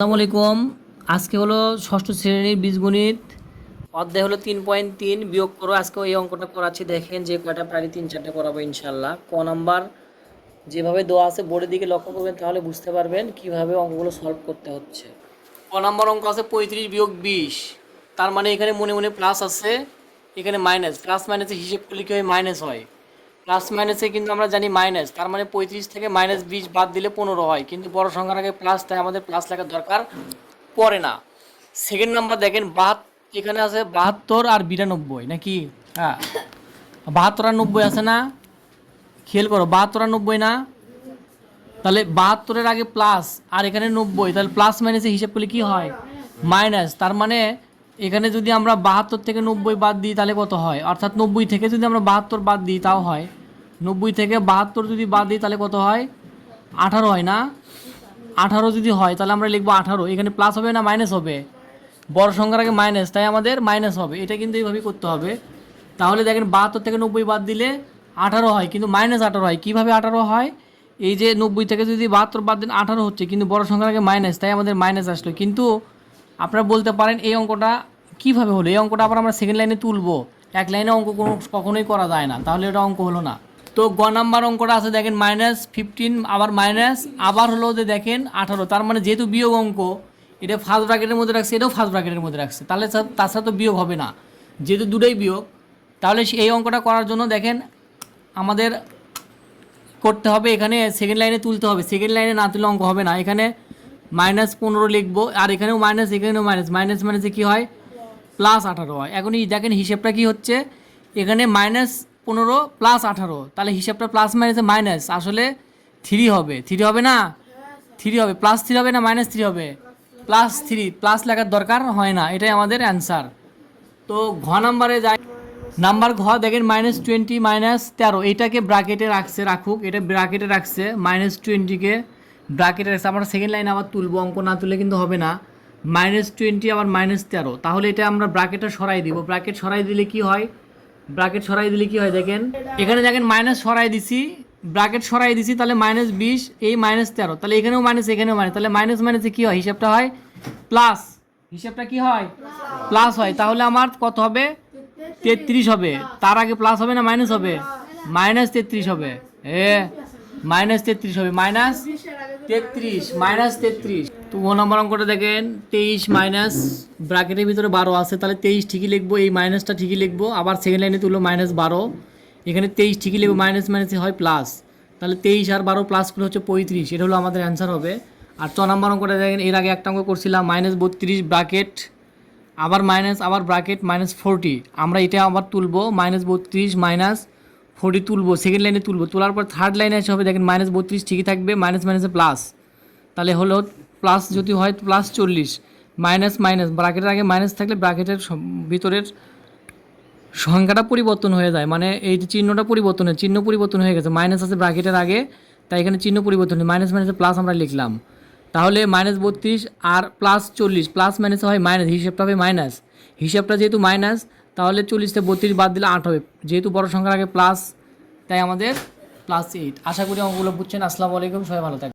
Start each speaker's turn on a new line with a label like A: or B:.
A: আসসালামু আলাইকুম। আজকে হলো ষষ্ঠ শ্রেণীর বীজগণিত অধ্যায় হলো 3.3 বিয়োগ করো। আজকে এই অঙ্কটা করাচ্ছি, দেখেন যে কয়টা প্রায় 3-4টা করাবো ইনশাল্লাহ। ক নাম্বার যেভাবে দেওয়া আছে বোর্ডের দিকে লক্ষ্য করবেন, তাহলে বুঝতে পারবেন কিভাবে অঙ্কগুলো সলভ করতে হচ্ছে। ক নাম্বার অঙ্ক আছে 35 বিয়োগ 20, তার মানে এখানে মনে মনে প্লাস আছে, এখানে মাইনাস। প্লাস মাইনাসের হিসেব করলে কি হয়? মাইনাস হয়। প্লাস মাইনাসে কিন্তু আমরা জানি মাইনাস, তার মানে 35 থেকে -20 বাদ দিলে 15 হয়, কিন্তু বড় সংখ্যার আগে প্লাস, তাই আমাদের প্লাস লেখার দরকার পড়ে না। সেকেন্ড নাম্বার দেখেন, এখানে আছে 72 আর 92 নাকি? হ্যাঁ, 72 আর 90 আছে না? খেয়াল করো, 72 আর 90 না? তাহলে 72-এর আগে প্লাস আর এখানে 90, তাহলে প্লাস মাইনাসে হিসাব করলে কি হয়? মাইনাস। তার মানে এখানে যদি আমরা 72 থেকে 90 বাদ দিই তাহলে কত হয়? অর্থাৎ 90 থেকে যদি আমরা 72 বাদ দিই তাও হয়। 90 থেকে 72 যদি বাদ দিই তাহলে কত হয়? 18 হয় না? 18 যদি হয় তাহলে আমরা লিখবো 18। এখানে প্লাস হবে না মাইনাস হবে? বড় সংখ্যার আগে মাইনাস, তাই আমাদের মাইনাস হবে। এটা কিন্তু এইভাবেই করতে হবে। তাহলে দেখেন 72 থেকে 90 বাদ দিলে 18 হয়, কিন্তু -18 হয়। কীভাবে 18 হয়? এই যে 90 থেকে যদি 72 বাদ দিন 18 হচ্ছে, কিন্তু বড় সংখ্যার আগে মাইনাস, তাই আমাদের মাইনাস আসলো। কিন্তু আপনারা বলতে পারেন এই অঙ্কটা কীভাবে হলো? এই অঙ্কটা আবার আমরা সেকেন্ড লাইনে তুলবো, এক লাইনে অঙ্ক কখনোই করা যায় না, তাহলে এটা অঙ্ক হলো না। তো গ নাম্বার অঙ্কটা আছে দেখেন -15, আবার মাইনাস, আবার হলো যে দেখেন 18। তার মানে যেহেতু বিয়োগ অঙ্ক, এটা ফার্স্ট ব্র্যাকেটের মধ্যে রাখছে, এটাও ফার্স্ট ব্র্যাকেটের মধ্যে রাখছে, তাহলে তার সাথে তো বিয়োগ হবে না, যেহেতু দুটোই বিয়োগ। তাহলে এই অঙ্কটা করার জন্য দেখেন আমাদের করতে হবে, এখানে সেকেন্ড লাইনে তুলতে হবে। সেকেন্ড লাইনে না তুলে অঙ্ক হবে না। এখানে -15 লিখবো, আর এখানেও মাইনাস, এখানেও মাইনাস। মাইনাস মাইনাসে কী হয়? +18 হয়। এখন দেখেন হিসেবটা কি হচ্ছে, এখানে -15 +18, তাহলে হিসাবটা প্লাস মাইনাসে মাইনাস, আসলে 3 হবে। 3 হবে না? 3 হবে। +3 হবে না -3 হবে? +3। প্লাস লেখার দরকার হয় না, এটাই আমাদের অ্যান্সার। তো ঘ নাম্বারে যাই। নাম্বার ঘ দেখেন -20 -13, এটাকে ব্র্যাকেটে রাখুক, এটা ব্র্যাকেটে রাখছে, -20-কে ব্র্যাকেটে রাখছে। আমরা সেকেন্ড লাইন আবার তুলবো, অঙ্ক না তুললে কিন্তু হবে না। -20 আবার -13, তাহলে এটা আমরা ব্র্যাকেটটা সরাই দিব। ব্র্যাকেট সরাই দিলে কি হয়? ব্র্যাকেট সরাই দিলে কি হয় দেখেন, এখানে দেখেন মাইনাস সরাই দিছি, ব্র্যাকেট সরাই দিছি, তাহলে -20, এই -13, তাহলে এখানেও মাইনাস, এখানেও মাইনাস, তাহলে মাইনাস মাইনাসে কী হয়? হিসাবটা হয় প্লাস। হিসাবটা কি হয়? প্লাস হয়। তাহলে আমার কত হবে? 33 হবে। তার আগে প্লাস হবে না মাইনাস হবে? -33 হবে। -33 হবে, -33। তো ও নম্বর অঙ্কটা দেখেন 23 মাইনাস ব্র্যাকেটের ভিতরে 12 আছে, তাহলে 23 ঠিকই লিখবো, এই মাইনাসটা ঠিকই লিখবো। আবার সেকেন্ড লাইনে তুললো -12, এখানে 23 ঠিকই লিখবো, মাইনাস মাইনাসে হয় প্লাস, তাহলে 23 আর 12 প্লাস করে হচ্ছে 35। এটা হলো আমাদের অ্যান্সার হবে। আর 6 নম্বর অঙ্কটা দেখেন, এর আগে একটা অঙ্ক করছিলাম -32 ব্র্যাকেট, আবার মাইনাস, আবার ব্র্যাকেট -40, আমরা এটা আবার তুলবো, -32 -40 তুলবো, সেকেন্ড লাইনে তুলবো। তোলার পর থার্ড লাইনে এসে হবে দেখেন -32 ঠিকই থাকবে, মাইনাস মাইনাসে প্লাস, তাহলে হলো প্লাস যদি হয় +40, মাইনাস মাইনাস, ব্র্যাকেটের আগে মাইনাস থাকলে ব্র্যাকেটের ভিতরের সংখ্যাটা পরিবর্তন হয়ে যায়, মানে এই যে চিহ্নটা পরিবর্তন হয়, চিহ্ন পরিবর্তন হয়ে গেছে, মাইনাস আছে ব্র্যাকেটের আগে, তাই এখানে চিহ্ন পরিবর্তন হয়, মাইনাস মাইনাসে প্লাস আমরা লিখলাম। তাহলে -32 আর +40, প্লাস মাইনাসে হয় মাইনাস, হিসাবটা হবে মাইনাস। হিসাবটা যেহেতু মাইনাস, তাহলে 40 থেকে 32 বাদ দিলে 8 হবে, যেহেতু বড় সংখ্যার আগে প্লাস, তাই আমাদের +8। আশা করি অঙ্কগুলো বুঝছেন। আসসালামু আলাইকুম, সবাই ভালো থাকবেন।